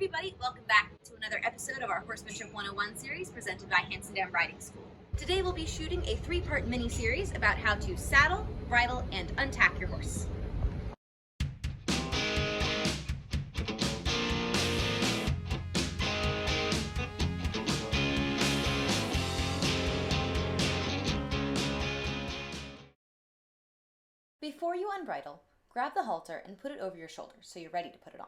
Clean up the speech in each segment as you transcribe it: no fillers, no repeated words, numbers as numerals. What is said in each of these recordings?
everybody, welcome back to another episode of our Horsemanship 101 series presented by Hanson Dam Riding School. Today we'll be shooting a 3-part mini-series about how to saddle, bridle, and untack your horse. Before you unbridle, grab the halter and put it over your shoulders so you're ready to put it on.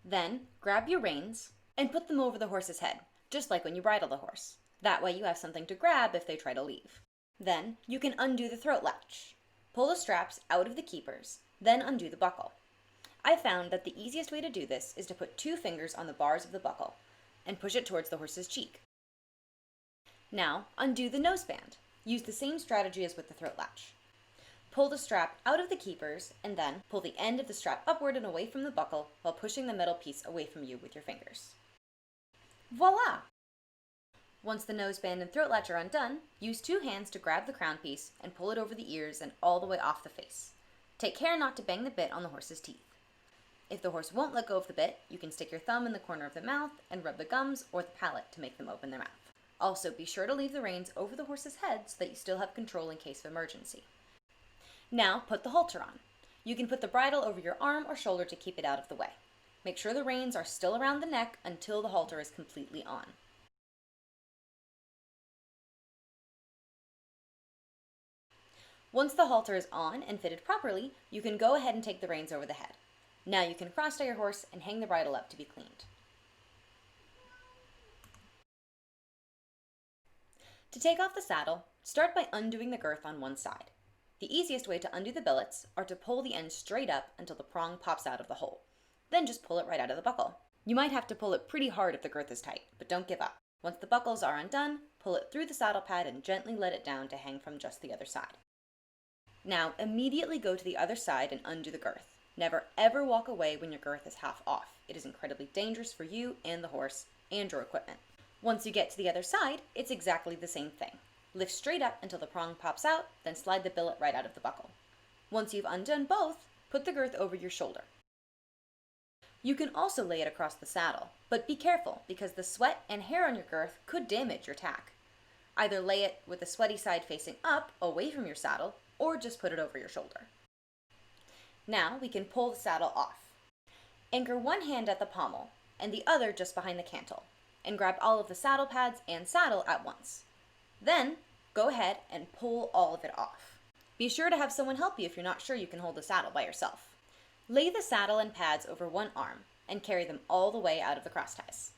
Then, grab your reins and put them over the horse's head, just like when you bridle the horse. That way you have something to grab if they try to leave. Then, you can undo the throat latch. Pull the straps out of the keepers, then undo the buckle. I found that the easiest way to do this is to put 2 fingers on the bars of the buckle and push it towards the horse's cheek. Now, undo the noseband. Use the same strategy as with the throat latch. Pull the strap out of the keepers and then pull the end of the strap upward and away from the buckle while pushing the metal piece away from you with your fingers. Voila! Once the noseband and throat latch are undone, use 2 hands to grab the crown piece and pull it over the ears and all the way off the face. Take care not to bang the bit on the horse's teeth. If the horse won't let go of the bit, you can stick your thumb in the corner of the mouth and rub the gums or the palate to make them open their mouth. Also, be sure to leave the reins over the horse's head so that you still have control in case of emergency. Now, put the halter on. You can put the bridle over your arm or shoulder to keep it out of the way. Make sure the reins are still around the neck until the halter is completely on. Once the halter is on and fitted properly, you can go ahead and take the reins over the head. Now you can cross-tie your horse and hang the bridle up to be cleaned. To take off the saddle, start by undoing the girth on one side. The easiest way to undo the billets are to pull the end straight up until the prong pops out of the hole. Then just pull it right out of the buckle. You might have to pull it pretty hard if the girth is tight, but don't give up. Once the buckles are undone, pull it through the saddle pad and gently let it down to hang from just the other side. Now, immediately go to the other side and undo the girth. Never ever walk away when your girth is half off. It is incredibly dangerous for you and the horse and your equipment. Once you get to the other side, it's exactly the same thing. Lift straight up until the prong pops out, then slide the billet right out of the buckle. Once you've undone both, put the girth over your shoulder. You can also lay it across the saddle, but be careful because the sweat and hair on your girth could damage your tack. Either lay it with the sweaty side facing up, away from your saddle, or just put it over your shoulder. Now we can pull the saddle off. Anchor one hand at the pommel and the other just behind the cantle, and grab all of the saddle pads and saddle at once. Then, go ahead and pull all of it off. Be sure to have someone help you if you're not sure you can hold the saddle by yourself. Lay the saddle and pads over one arm and carry them all the way out of the cross ties.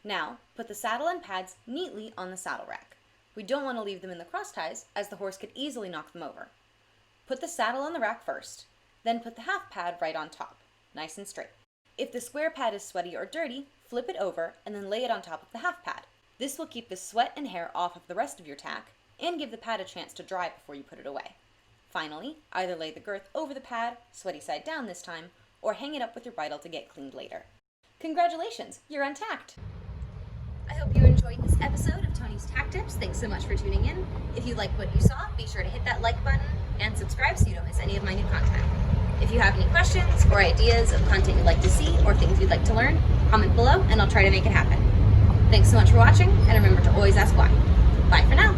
Now, put the saddle and pads neatly on the saddle rack. We don't want to leave them in the cross ties as the horse could easily knock them over. Put the saddle on the rack first, then put the half pad right on top, nice and straight. If the square pad is sweaty or dirty, flip it over and then lay it on top of the half pad. This will keep the sweat and hair off of the rest of your tack and give the pad a chance to dry before you put it away. Finally, either lay the girth over the pad, sweaty side down this time, or hang it up with your bridle to get cleaned later. Congratulations, you're untacked! I hope you enjoyed this episode of Toni's Tack Tips. Thanks so much for tuning in. If you liked what you saw, be sure to hit that like button and subscribe so you don't miss any of my new content. If you have any questions or ideas of content you'd like to see or things you'd like to learn, comment below and I'll try to make it happen. Thanks so much for watching, and remember to always ask why. Bye for now.